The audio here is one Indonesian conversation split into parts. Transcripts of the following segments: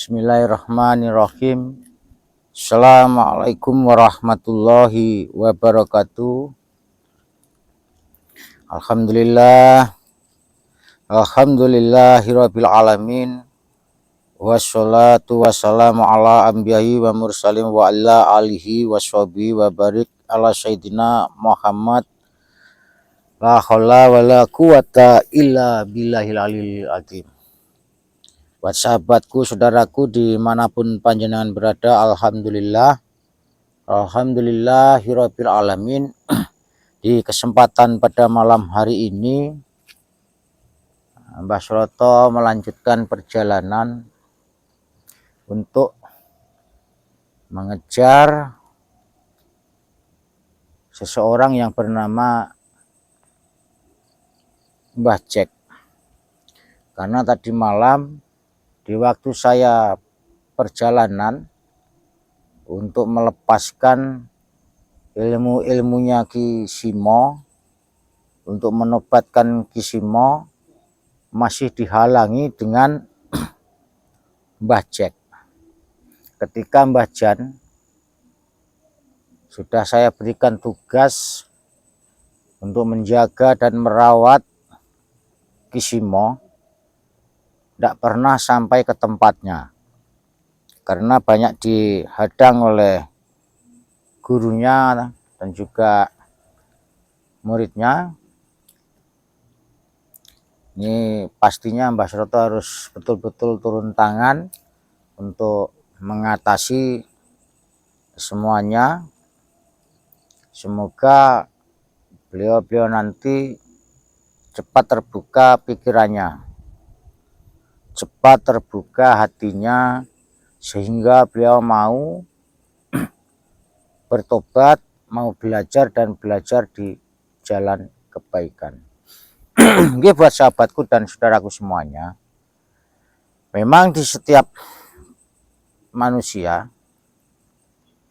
Bismillahirrahmanirrahim. Assalamualaikum warahmatullahi wabarakatuh. Alhamdulillahirabbil alamin. Wassalatu wassalamu ala anbiya'i wa mursalin wa ala alihi washabihi wa barik ala sayyidina Muhammad. La haula wala quwata illa billahil aliyil azim. Buat sahabatku, saudaraku dimanapun panjenengan berada, alhamdulillahirabbil alamin. Di kesempatan pada malam hari ini, Mbah Suroto melanjutkan perjalanan untuk mengejar seseorang yang bernama Mbah Jack. Karena tadi malam di waktu saya perjalanan untuk melepaskan ilmu-ilmunya Ki Simo, untuk menobatkan Ki Simo, masih dihalangi dengan Mbah Jack. Ketika Mbah Jan sudah saya berikan tugas untuk menjaga dan merawat Ki Simo, tidak pernah sampai ke tempatnya karena banyak dihadang oleh gurunya dan juga muridnya. Ini pastinya Mbah Suroto harus betul-betul turun tangan untuk mengatasi semuanya. Semoga beliau nanti cepat terbuka pikirannya, cepat terbuka hatinya, sehingga beliau mau bertobat, mau belajar dan belajar di jalan kebaikan. Ini buat sahabatku dan saudaraku semuanya, memang di setiap manusia,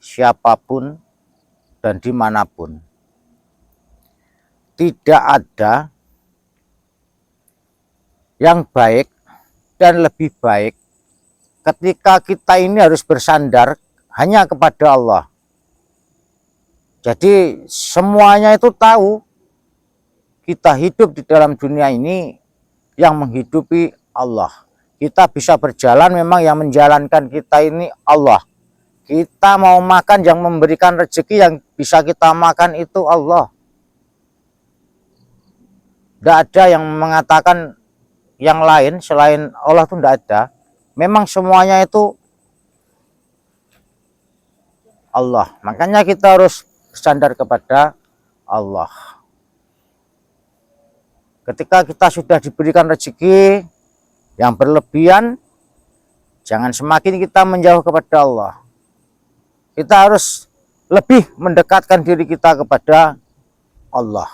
siapapun dan dimanapun, tidak ada yang baik dan lebih baik ketika kita ini harus bersandar hanya kepada Allah. Jadi semuanya itu tahu kita hidup di dalam dunia ini, yang menghidupi Allah. Kita bisa berjalan, memang yang menjalankan kita ini Allah. Kita mau makan, yang memberikan rezeki yang bisa kita makan itu Allah. Tidak ada yang mengatakan yang lain selain Allah, itu tidak ada. Memang semuanya itu Allah. Makanya kita harus bersandar kepada Allah. Ketika kita sudah diberikan rezeki yang berlebihan, jangan semakin kita menjauh kepada Allah. Kita harus lebih mendekatkan diri kita kepada Allah.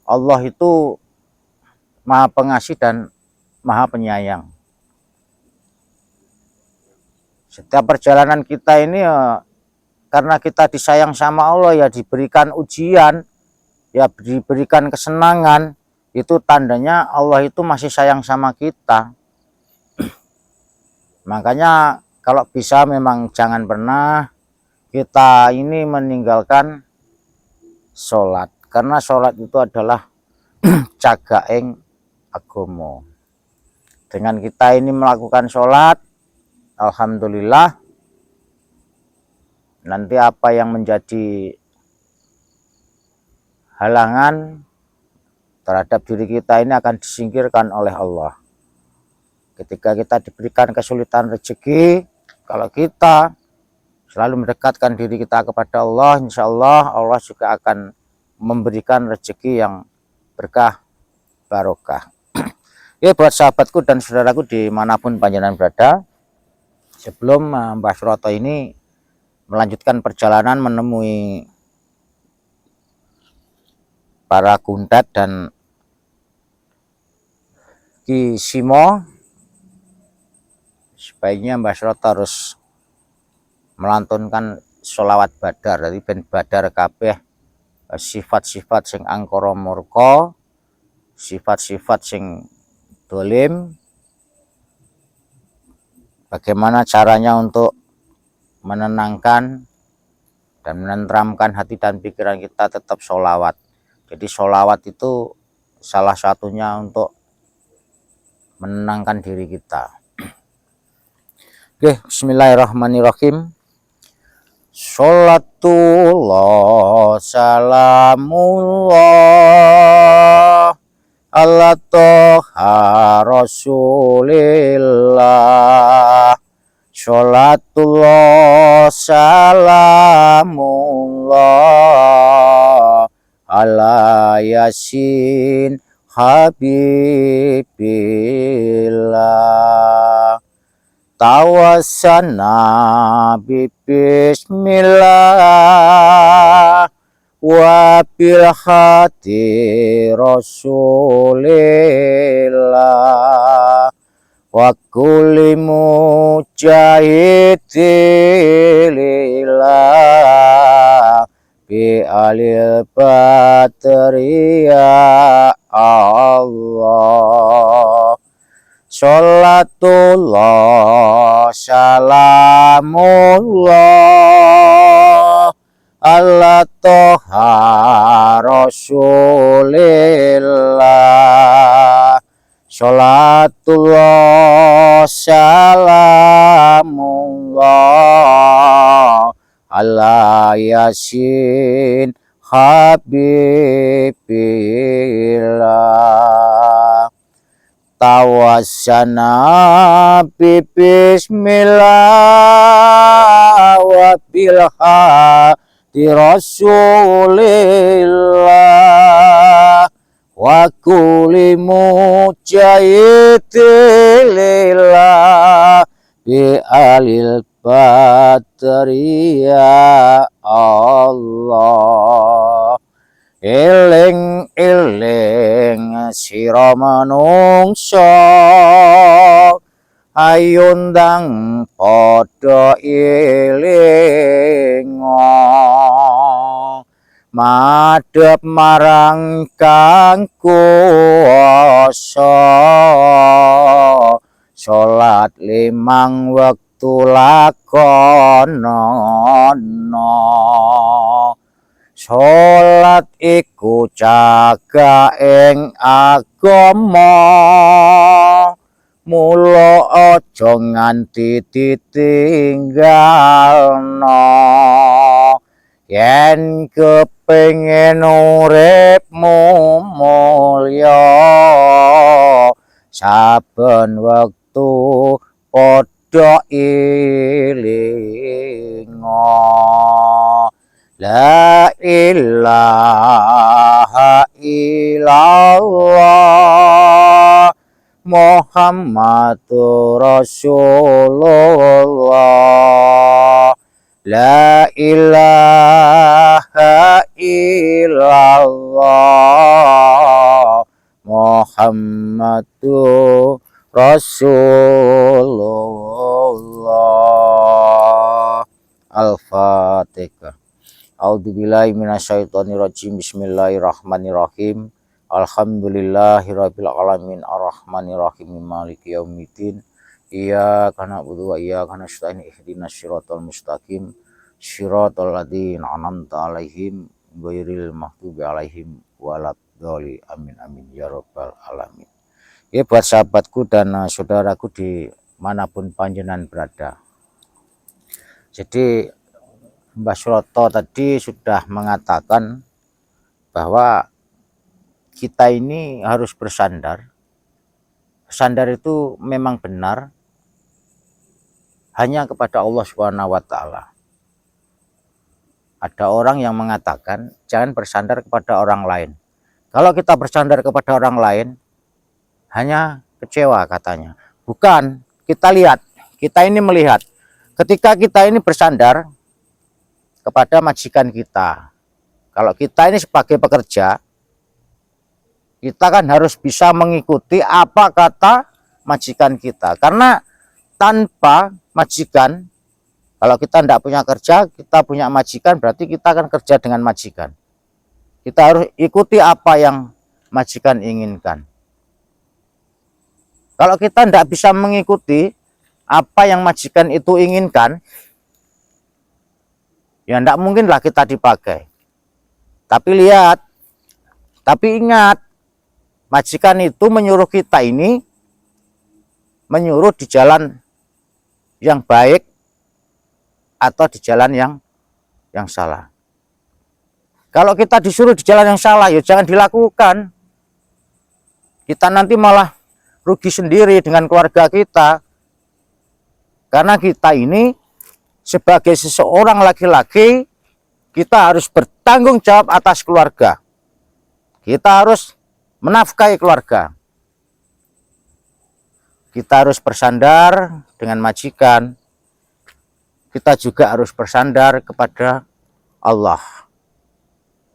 Allah itu Maha Pengasih dan Maha Penyayang. Setiap perjalanan kita ini karena kita disayang sama Allah, ya diberikan ujian, ya diberikan kesenangan, itu tandanya Allah itu masih sayang sama kita. Makanya kalau bisa memang jangan pernah kita ini meninggalkan sholat, karena sholat itu adalah cagaing agomo. Dengan kita ini melakukan sholat, alhamdulillah, nanti apa yang menjadi halangan terhadap diri kita ini akan disingkirkan oleh Allah. Ketika kita diberikan kesulitan rezeki, kalau kita selalu mendekatkan diri kita kepada Allah, insya Allah Allah juga akan memberikan rezeki yang berkah, barokah. Ya, buat sahabatku dan saudaraku dimanapun panjenengan berada, sebelum Mbah Suroto ini melanjutkan perjalanan menemui para kundat dan Ki Simo, sebaiknya Mbah Suroto harus melantunkan sholawat badar. Dari ben badar kabeh sifat-sifat sing angkara murka, sifat-sifat sing dolim, Bagaimana caranya untuk menenangkan dan menenteramkan hati dan pikiran kita? Tetap sholawat. Jadi sholawat itu salah satunya untuk menenangkan diri kita. Oke, bismillahirrahmanirrahim. Sholatullah salamullah ala toha rasulillah. Sholatullah salamullah ala yasin habibillah. Tawassana bismillah wa bil hati rasulillah wa kulli mujahidillah bi alil batriya Allah. Sholatullah salamullah ala toha rasulillah. Sholatullah salamullah ala yasin habibillah. Tawassana bismillah wa bil hati rasulillah wa kulli mujahidillah bi alil batriya Allah. Eling eling sira manungsa ayo ndang padha elinga madhep marang Kang Kuwasa. Salat 5 wektu lakonono. Sholat iku cagak agama, mula aja nganti ditinggalno. Yen kepengin uripmu mulya, saben wektu padha elinga. La ilaha illallah Muhammadur Rasulullah. La ilaha illallah Muhammadur Rasulullah. Al-Fatihah. A'udzubillahi minasyaitonirrajim. Bismillahirrahmanirrahim. Alhamdulillahirabbil alamin arrahmanirrahim maliki yaumiddin. Iyyaka na'budu wa iyyaka nasta'in ihdinas siratal mustaqim siratal ladzina an'amta 'alaihim ghairil maghdubi 'alaihim waladdallin. Amin amin ya rabbal alamin. Ya, buat sahabatku dan saudaraku di manapun panjenengan berada. Jadi Mbah Suroto tadi sudah mengatakan bahwa kita ini harus bersandar. Bersandar itu memang benar hanya kepada Allah Subhanahu wa Ta'ala. Ada orang yang mengatakan jangan bersandar kepada orang lain. Kalau kita bersandar kepada orang lain, hanya kecewa katanya. Bukan, kita lihat, kita ini melihat. Ketika kita ini bersandar kepada majikan kita. Kalau kita ini sebagai pekerja, kita kan harus bisa mengikuti apa kata majikan kita. Karena tanpa majikan, kalau kita tidak punya kerja, kita punya majikan, berarti kita akan kerja dengan majikan. Kita harus ikuti apa yang majikan inginkan. Kalau kita tidak bisa mengikuti, apa yang majikan itu inginkan, ya tidak mungkinlah kita dipakai. Tapi lihat, tapi ingat, majikan itu menyuruh kita ini, menyuruh di jalan yang baik atau di jalan yang salah. Kalau kita disuruh di jalan yang salah, ya jangan dilakukan. Kita nanti malah rugi sendiri dengan keluarga kita. Karena kita ini sebagai seseorang laki-laki, kita harus bertanggung jawab atas keluarga. Kita harus menafkahi keluarga. Kita harus bersandar dengan majikan. Kita juga harus bersandar kepada Allah.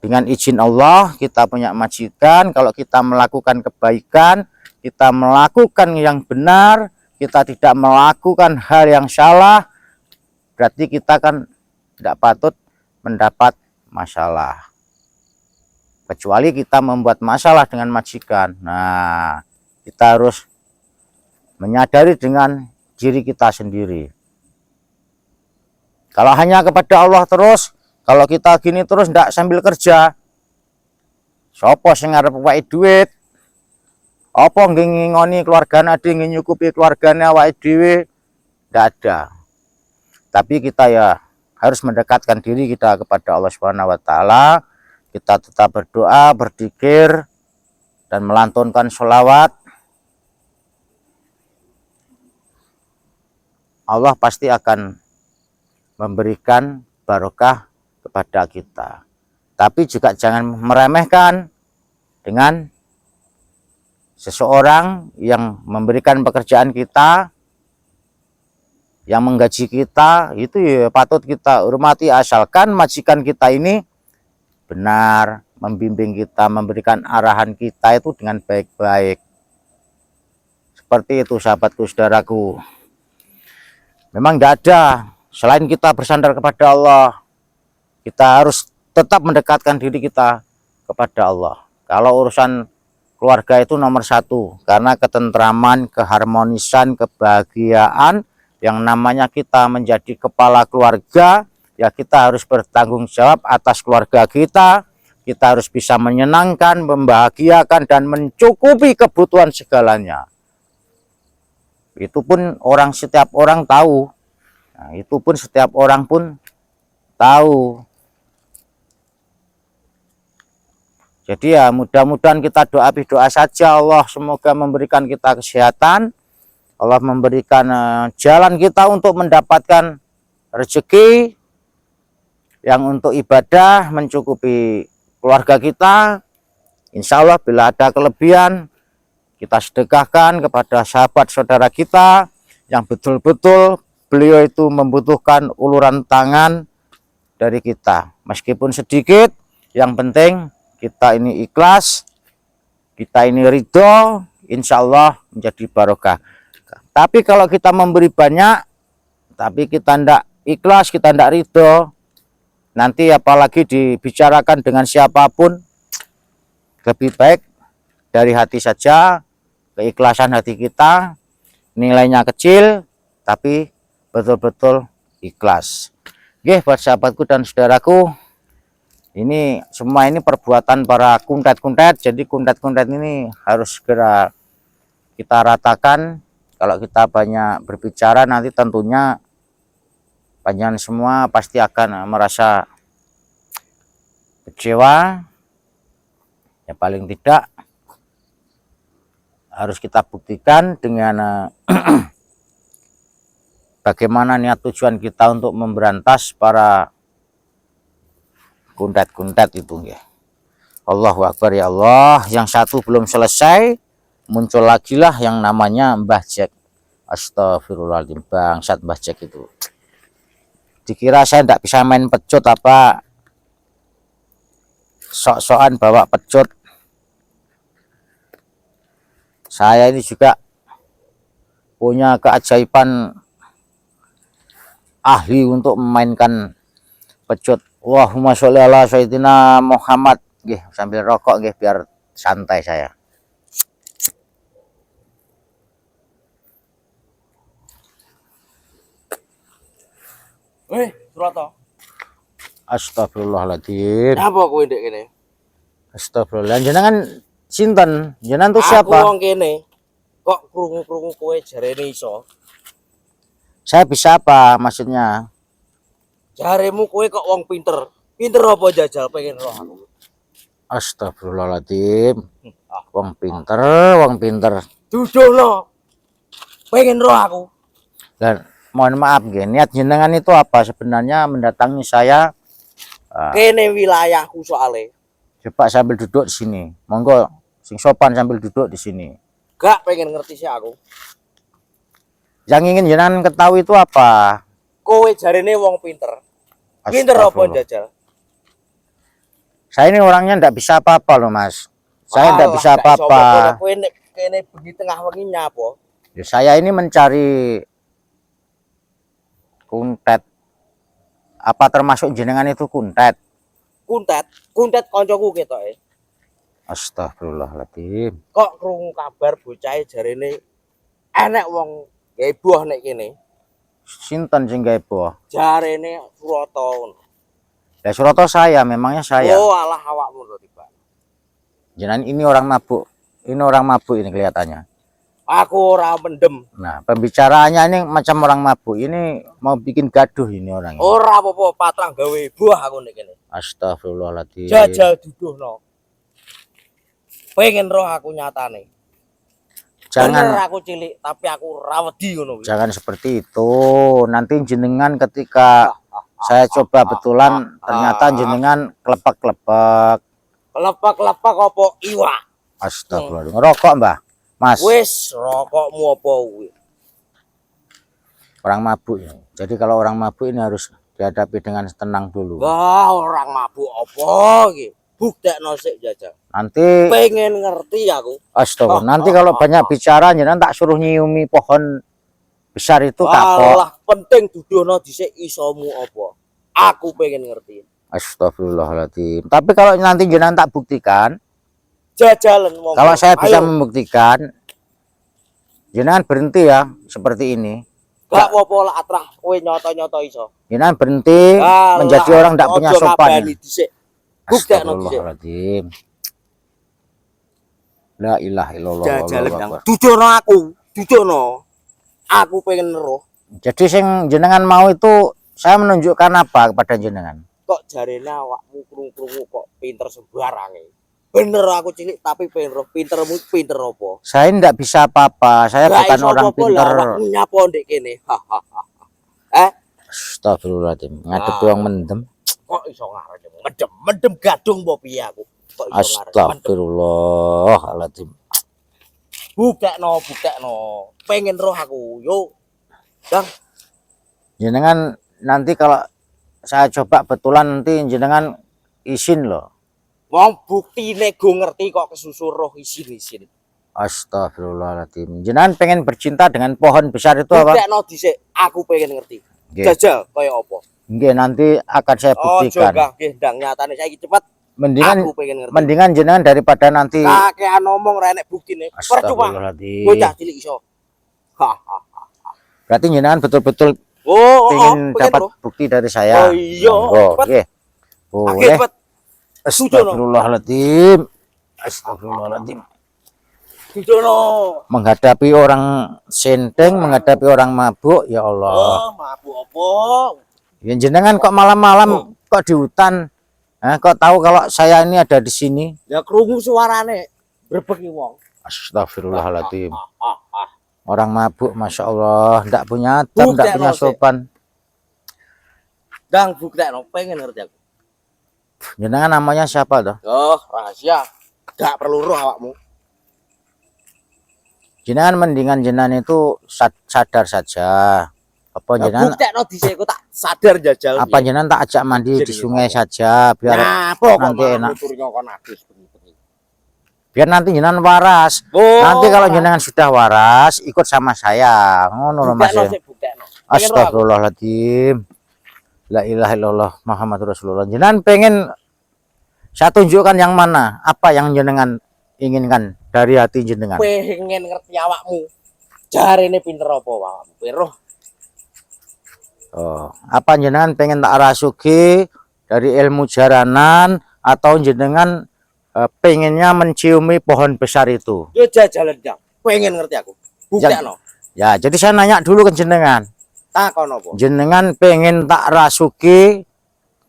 Dengan izin Allah, kita punya majikan. Kalau kita melakukan kebaikan, kita melakukan yang benar, kita tidak melakukan hal yang salah, berarti kita kan tidak patut mendapat masalah. Kecuali kita membuat masalah dengan majikan. Nah, kita harus menyadari dengan diri kita sendiri. Kalau hanya kepada Allah terus, kalau kita gini terus ndak sambil kerja, sopo sing arep wae duit, apa ngingoni keluargane ade nyukupi keluargane awake dhewe, ndak ada. Tapi kita ya harus mendekatkan diri kita kepada Allah Subhanahu wa taala. Kita tetap berdoa, berzikir, dan melantunkan sholawat. Allah pasti akan memberikan barokah kepada kita. Tapi juga jangan meremehkan dengan seseorang yang memberikan pekerjaan kita, yang menggaji kita, itu ya patut kita hormati asalkan majikan kita ini benar, membimbing kita, memberikan arahan kita itu dengan baik-baik. Seperti itu sahabatku, saudaraku. Memang tidak ada selain kita bersandar kepada Allah. Kita harus tetap mendekatkan diri kita kepada Allah. Kalau urusan keluarga itu nomor satu, karena ketentraman, keharmonisan, kebahagiaan, yang namanya kita menjadi kepala keluarga, ya kita harus bertanggung jawab atas keluarga kita. Kita harus bisa menyenangkan, membahagiakan, dan mencukupi kebutuhan segalanya. Itu pun setiap orang tahu. Nah, itu pun setiap orang pun tahu. Jadi ya mudah-mudahan kita doa saja, Allah semoga memberikan kita kesehatan, Allah memberikan jalan kita untuk mendapatkan rezeki yang untuk ibadah, mencukupi keluarga kita. Insya Allah bila ada kelebihan, kita sedekahkan kepada sahabat saudara kita yang betul-betul beliau itu membutuhkan uluran tangan dari kita. Meskipun sedikit, yang penting kita ini ikhlas, kita ini ridho, insya Allah menjadi barokah. Tapi kalau kita memberi banyak, tapi kita tidak ikhlas, kita tidak ridho, nanti apalagi dibicarakan dengan siapapun, lebih baik dari hati saja, keikhlasan hati kita, nilainya kecil, tapi betul-betul ikhlas. Oke, buat sahabatku dan saudaraku, ini semua ini perbuatan para kuntet-kuntet. Jadi kuntet-kuntet ini harus segera kita ratakan. Kalau kita banyak berbicara, nanti tentunya panjang semua pasti akan merasa kecewa. Ya paling tidak harus kita buktikan dengan bagaimana niat tujuan kita untuk memberantas para kuntet-kuntet itu ya. Allahu Akbar ya Allah. Yang satu belum selesai, muncul lagi lah yang namanya Mbah Jack. Astagfirullahaladzim, bangsat Mbah Jack itu. Dikira saya tidak bisa main pecut apa, sok-sokan bawa pecut. Saya ini juga punya keajaiban ahli untuk memainkan pecut. Allahumma sholli ala sayyidina Muhammad. Nggih, sambil rokok nggih biar santai saya. Surata. Astagfirullahaladzim. Apa kowe ndek kene? Astagfirullah. Jenengan sinten? Jenengan tuh Aku siapa? wong kene. Kok krungu-krungu kowe jarene iso? Saya bisa apa maksudnya? Jaremu kowe kok wong pinter. Pinter apa jajal pengen roh aku. Astagfirullahaladzim. Wong pinter, wong pinter. Dudono. Pengen roh aku. Dan mohon maaf, niat jenengan itu apa sebenarnya mendatangi saya? Kene wilayahku soalnya. Coba sambil duduk di sini. Monggo, sing sopan sambil duduk di sini. Gak pengen ngerti sih aku. Yang ingin jenengan ketahui itu apa? Kowe jarene wong pinter. Pinter apa jajal? Saya ini orangnya ndak bisa apa-apa loh, Mas. Saya ndak bisa apa-apa. Kowe kene bengi tengah wengi nyapa? Ya, saya ini mencari kuntet. Apa termasuk jenengan itu kuntet? Kuntet koncoku ketoke. Astagfirullahaladzim. Kok krungu kabar bocah jarene enek wong heboh nek kene. Sinten sing gawe boh? Jarene Surata ngono. Ya Surata saya, memangnya saya. Oh, alah awakmu lho tiba. Jenengan ini orang mabuk. Ini orang mabuk ini kelihatannya. Aku ora mendem. Nah, pembicaraannya ini macam orang mabuk. Ini mau bikin gaduh ini orang. Ora apa-apa, patrang gawe heboh aku nek kene. Astagfirullahaladzim. Jajal duduhno. Pengen roh aku nyatane. Jangan bener aku cilik tapi aku ra wedi ngono kuwi. Jangan seperti itu. Nanti jenengan ketika saya coba betulan ternyata jenengan kelepak-kelepak. Kelepak-kelepak apa iwak? Astagfirullah. Ngerokok, Mbah? Mas. Wis rokokmu apa kuwi? Orang mabuk ya. Jadi kalau orang mabuk ini harus dihadapi dengan tenang dulu. Wah, orang mabuk apa iki? Buktekno sik jajal. Nanti pengen ngerti aku. astagfirullah. Nanti kalau banyak bicara jenengan tak suruh nyiumi pohon besar itu kapok. Alah, penting dudono dhisik isomu apa. Aku pengen ngerti. Astagfirullahaladzim. Tapi kalau nanti jenengan tak buktikan, jajalan monggo. Kalau saya bisa membuktikan, jenengan berhenti ya seperti ini. Gak apa-apa lah atrah kowe nyoto-nyoto iso. Jenengan berhenti menjadi orang tidak punya sopan. Astagfirullahaladzim. La ilaha illallah. Jajalan dudono aku, dudono. Aku pengen roh. Jadi sing jenengan mau itu saya menunjukkan apa kepada jenengan? Kok jarene awakmu krungu-krungu kok pinter sembarange. Bener aku cilik tapi pengen roh pintermu pinter apa? Saya tidak bisa apa-apa. Saya bukan orang pinter. Nyapa ndek kene. Astagfirullahaladzim. Ngadepi wong mendem. Kok iso ngarep mendem gadung apa piye aku? Kok iso ngarep. Astagfirullahaladzim. Buktekno. Pengen roh aku. Yo. Dang. Jenengan nanti kalau saya coba betulan nanti jenengan izin loh. Wong buktine go ngerti kok kesusu roh isin. Astagfirullahaladzim. Jenengan pengen bercinta dengan pohon besar itu apa? Buktekno dhisik, aku pengen ngerti. Jajal kaya apa? Nggih, nanti akan saya buktikan. Oh, nggih, ndang nyatane saiki cepet. Mendingan jenengan daripada nanti kakean ngomong ra enek buktine. Percuma. Bocah cilik iso. Berarti jenengan betul-betul ingin dapat bukti dari saya. Oh iya. Nggih. Boleh. Astagfirullahaladzim. Astagfirullahaladzim. Dudono. Menghadapi orang senteng, menghadapi orang mabuk, ya Allah. Oh, mabuk apa? Ya jenengan kok malam-malam kok di hutan? Kok tahu kalau saya ini ada di sini? Ya krungu suarane brebeki wong. Astagfirullahaladzim. Orang mabuk, masya Allah, tidak punya adab, tidak punya sopan. Dang buktekno pengen ngerti aku. Jenengan namanya siapa toh? Oh, rahasia. Gak perlu roh awakmu. Jenengan mendingan jenengan itu sadar saja. Apa jenengan? Buktekno dhisik kok tak sadar jajal. Apa jenengan tak ajak mandi di sungai saja biar nanti enak. Biar nanti jenengan waras. Nanti kalau jenengan sudah waras, ikut sama saya. Ngono lho Mas. Astagfirullahaladzim. La ilaha illallah Muhammadur Rasulullah. Jenengan pengen saya tunjukkan yang mana? Apa yang jenengan inginkan dari hati jenengan? Pengen ngerti awakmu. Jarene pinter apa awakmu? Roh. Oh, apa jenengan pengen tak rasuki dari ilmu jaranan atau jenengan pengennya menciumi pohon besar itu? Yo jajalan jam. Pengen ngerti aku. Buktekno. Ya, jadi saya nanya dulu ke jenengan. Takon apa? Jenengan pengen tak rasuki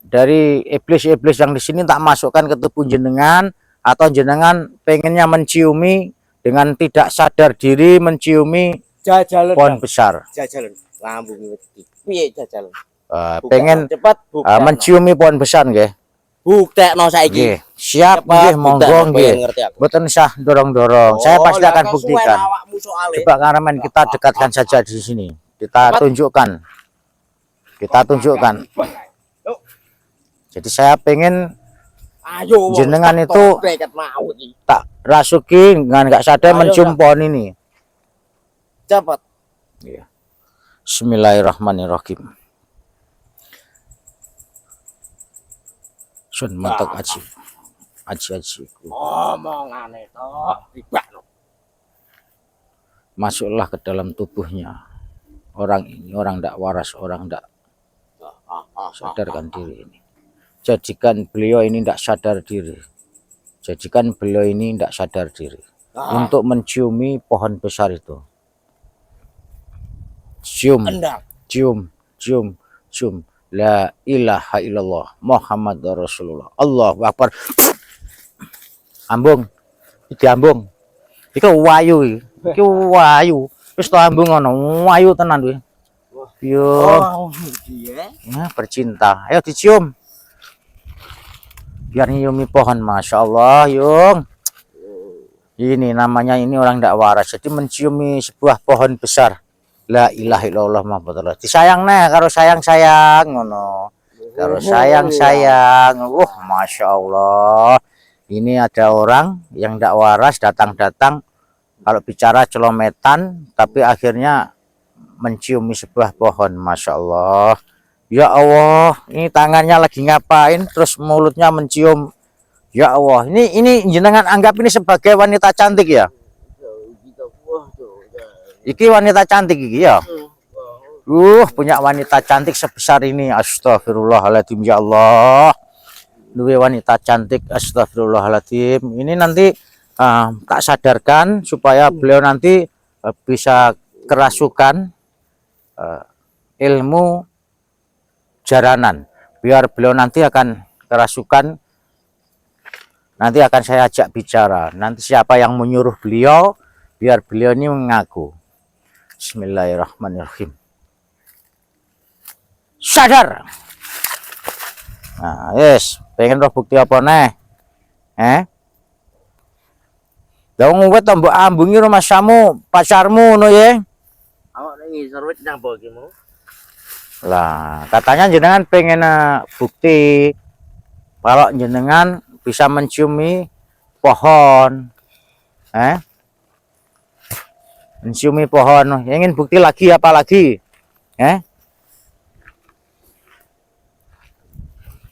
dari iblis-iblis yang di sini tak masukkan ke tubuh jenengan atau jenengan pengennya menciumi dengan tidak sadar diri menciumi Jajalan pohon besar? Jajalan. Lambung iki. Piye jajalan? Pengen cepat menciumi pohon besar nggih. Buktekno saiki. Nggih, siap nggih, monggo nggih. Mboten usah dorong-dorong. Saya pasti akan buktikan. Coba kameramen kita dekatkan saja di sini. Kita tunjukkan. Kita tunjukkan. Jadi saya pengen jenengan itu tak rasuki dengan nggak sadar mencium pohon ini. Cepat. Iya. Bismillahirrahmanirrahim. Sun mentok aji. Aji. Omongane tok ribakno. Masuklah ke dalam tubuhnya. Orang ini orang tidak waras, orang tidak sadarkan diri ini. Jadikan beliau ini tidak sadar diri. Jadikan beliau ini tidak sadar diri untuk menciumi pohon besar itu. Cium, cium. La ilaha illallah Muhammad Rasulullah. Allahu Akbar. Ambung. Iki ambung. Iki wayu. Iki wayu. Wis to ambung ngono. Wayu tenan kuwi. Yo. Nah, bercinta. Ayo dicium. Biar nyiumi pohon, masya Allah, Yung. Ini namanya ini orang tidak waras. Jadi menciumi sebuah pohon besar. La ilaha illallah Muhammad Rasulullah. Disayang nih, karo sayang ngono. Karo sayang. Masya Allah. Ini ada orang yang tidak waras datang kalau bicara celometan, tapi akhirnya menciumi sebuah pohon, masya Allah. Ya Allah, ini tangannya lagi ngapain? Terus mulutnya mencium. Ya Allah, ini jenengan anggap ini sebagai wanita cantik ya? Iki wanita cantik iki ya. Punya wanita cantik sebesar ini. Astagfirullahaladzim, ya Allah. Duwe wanita cantik, astagfirullahaladzim. Ini nanti tak sadarkan supaya beliau nanti bisa kerasukan ilmu jaranan. Biar beliau nanti akan kerasukan. Nanti akan saya ajak bicara. Nanti siapa yang menyuruh beliau, biar beliau ini mengaku. Bismillahirrahmanirrahim. Sadar. Nah, yes, pengen roh bukti apa nih? Dong wet tambah ambungi rumah samu, pacarmu no ye. Awak ning ngisor wit nang mbok iki mau. Lah, katanya jenengan pengen bukti kalau jenengan bisa menciumi pohon. Menciumi pohon. Ingin bukti lagi apa lagi?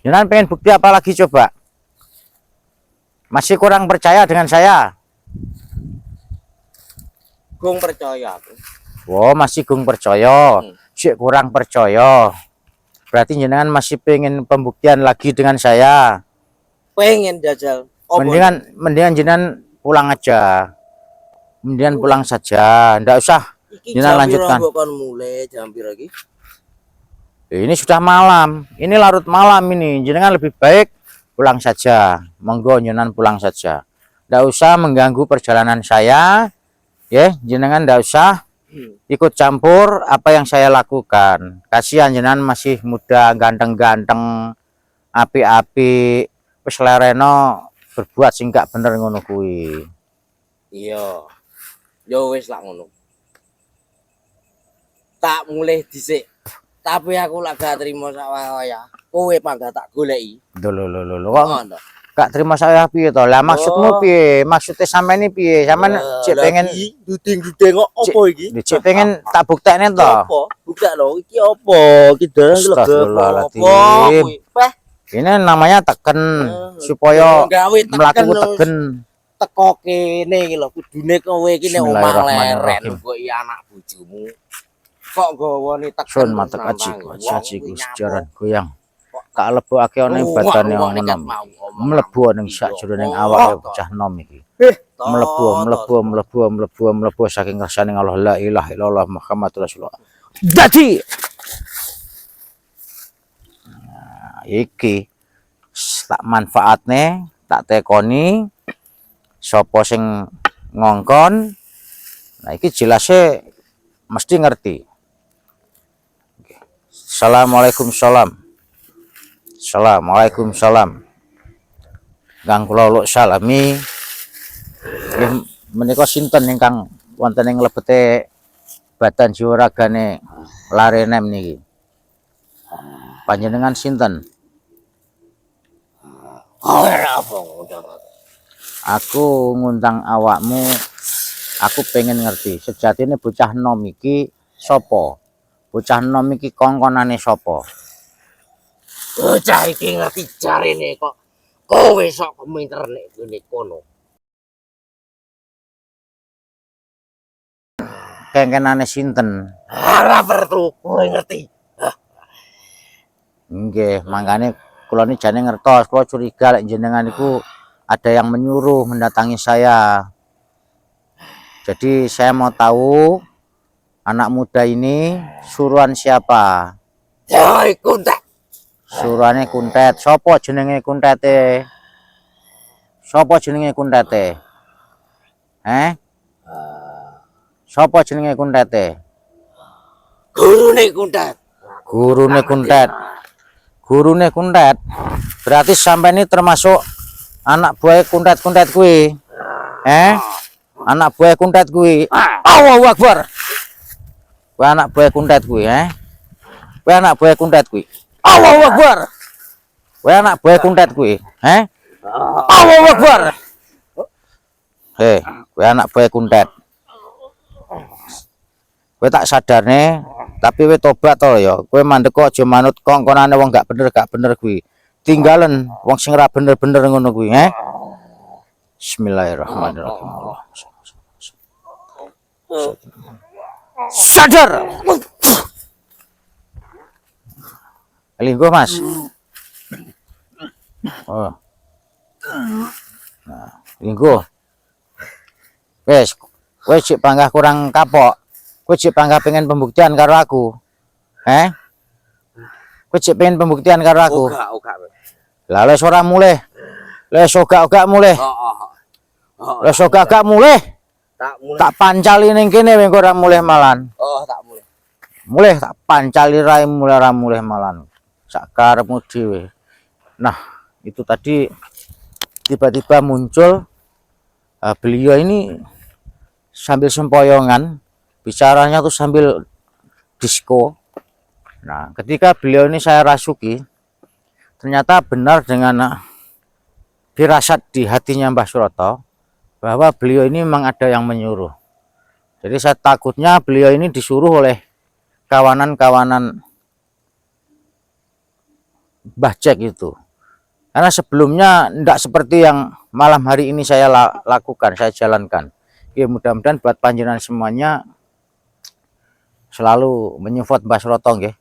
Jenengan pengen bukti apa lagi coba? Masih kurang percaya dengan saya? Gung percaya aku. Wow, masih gung percaya. Cik kurang percaya. Berarti jenengan masih pengen pembuktian lagi dengan saya? Pengen jajal. Mendingan jenengan pulang aja. Mendingan pulang saja. Ndak usah jenengan lanjutkan. Mulai jam piro iki? Ini sudah malam. Ini larut malam ini. Jenengan lebih baik pulang saja. Monggo jenengan pulang saja. Ndak usah mengganggu perjalanan saya. Ya, jenengan ndak usah ikut campur apa yang saya lakukan. Kasihan jenengan masih muda, ganteng-ganteng, api-api, wis lereno berbuat sing gak bener ngono kuwi. Iya. Yo wis lak ngono. Tak mulai dhisik. Tapi aku lak gak trimo sak waya. Kowe pangga tak goleki. Lho. Kok gak terima saya piye to? Lah maksudmu piye? Maksudnya sampean ini piye? Sampean cek pengen duding kok opo iki? Cek pengen tak buktekne to. Opo? Buktekno iki opo? Iki Astagfirullahaladzim. Ini namanya teken supaya mlaku tegen. Teko kene iki lho, kudune kowe iki nek omah leren kok iki anak bojomu. kok gawane teken sun matek aji ku sejaran goyang tak lebokake ana ing badane enom mlebu ning sakjroning awake bocah nom iki mlebu saking ngersane Allah la ilaha illallah Muhammadur Rasulullah dadi iki tak manfaatne tak tekoni sapa sing ngongkon. Nah iki jelasnya mesti ngerti. Assalamualaikum salam. Assalamualaikum salam. Kang kula luk salami nggih menika sinten ingkang wonten ing lebete badan jiwa ragane larenem niki. Panjenengan sinten? Aku ngundang awakmu, aku pengen ngerti sejatine bocah nom iki sapa? Bocah nom iki kongkonane sapa? Bocah iki ngerti jarene kok kowe sok komentar nek ngene kono. Kengkenane sinten? Ora perlu kowe ngerti. Nggih, mangkane kula ni jane ngertos, kula curiga lek jenengan iku ada yang menyuruh mendatangi saya. Jadi saya mau tahu anak muda ini suruhan siapa? Ya iku tak. Suruhane Kuntet. Sopo jenenge Kuntete? Sopo jenenge Kuntete? Sopo jenenge Kuntete? Gurune Kuntet. Gurune Kuntet. Gurune Kuntet. Berarti sampai ini termasuk anak buah Kuntet-kuntet kuwi. Anak buah Kuntet kuwi. Allahu Akbar. Kuwi anak buah Kuntet kuwi, Kuwi anak buah Kuntet kuwi. Allahu Akbar. Kuwi anak buah Kuntet kuwi, Allahu Akbar. Kuwi anak buah Kuntet. Kowe tak sadarne, tapi kowe tobat to ya. Kowe mandek kok aja manut kongkonane wong gak bener kuwi. Tinggalen wong sing ora bener-bener ngono kuwi, Bismillahirrahmanirrahim. Sadar. Linggo, Mas. Oh. Nah, linggo. Wes, kowe cek panggah kurang kapok. Kowe cek panggah pengen pembuktian karo aku. Kowe cek pengen pembuktian karo aku. Oga. Lah les ora mulih. Les ogak-ogak mulih. Les ogak-ogak mulih. Tak pancali ning kene kowe ora mulih malan. Tak mulih. Mulih tak pancali rai mulih ora mulih malan. Sak karepmu dhewe. Nah, itu tadi tiba-tiba muncul beliau ini sambil sempoyongan, bicaranya tuh sambil disco. Nah, ketika beliau ini saya rasuki, ternyata benar dengan firasat di hatinya Mbah Suroto bahwa beliau ini memang ada yang menyuruh. Jadi saya takutnya beliau ini disuruh oleh kawanan-kawanan Mbah Jack itu. Karena sebelumnya tidak seperti yang malam hari ini saya lakukan, saya jalankan. Ya, mudah-mudahan buat panjenengan semuanya selalu menyupport Mbah Suroto, nggih.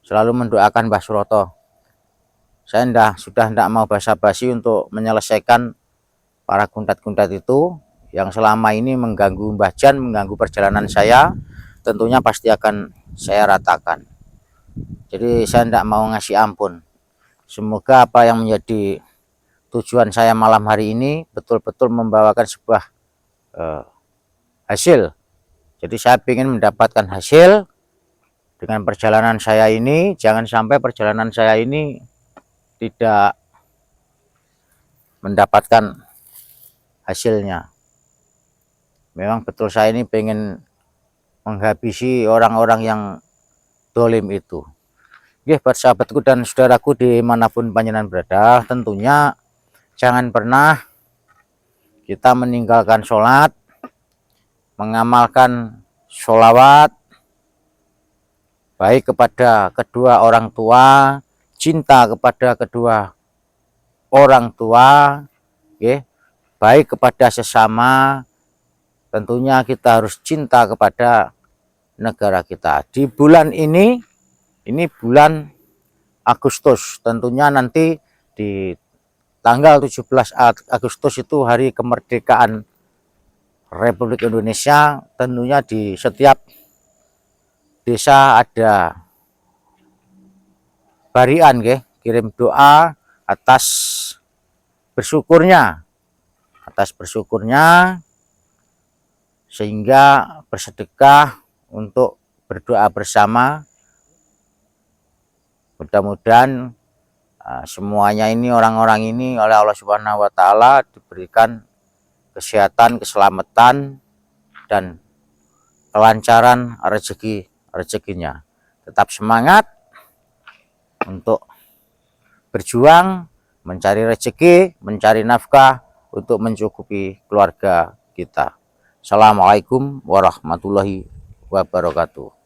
Selalu mendoakan Mbah Suroto. Saya sudah tidak mau basa-basi untuk menyelesaikan para kuntat-kuntat itu yang selama ini mengganggu Mbah Jan, mengganggu perjalanan saya. Tentunya pasti akan saya ratakan. Jadi saya tidak mau ngasih ampun. Semoga apa yang menjadi tujuan saya malam hari ini betul-betul membawakan sebuah hasil. Jadi saya ingin mendapatkan hasil dengan perjalanan saya ini. Jangan sampai perjalanan saya ini tidak mendapatkan hasilnya. Memang betul saya ini pengen menghabisi orang-orang yang dolim itu. Oke, buat sahabatku dan saudaraku dimanapun panjenengan berada, tentunya jangan pernah kita meninggalkan sholat, mengamalkan sholawat, baik kepada kedua orang tua, cinta kepada kedua orang tua, baik kepada sesama. Tentunya kita harus cinta kepada negara kita. Di bulan ini bulan Agustus, tentunya nanti di tanggal 17 Agustus itu hari kemerdekaan Republik Indonesia. Tentunya di setiap desa ada barian, kirim doa atas bersyukurnya, sehingga bersedekah untuk berdoa bersama. Mudah-mudahan semuanya ini, orang-orang ini oleh Allah Subhanahu wa Ta'ala diberikan kesehatan, keselamatan, dan kelancaran rezekinya. Tetap semangat untuk berjuang, mencari rezeki, mencari nafkah untuk mencukupi keluarga kita. Assalamualaikum warahmatullahi wabarakatuh.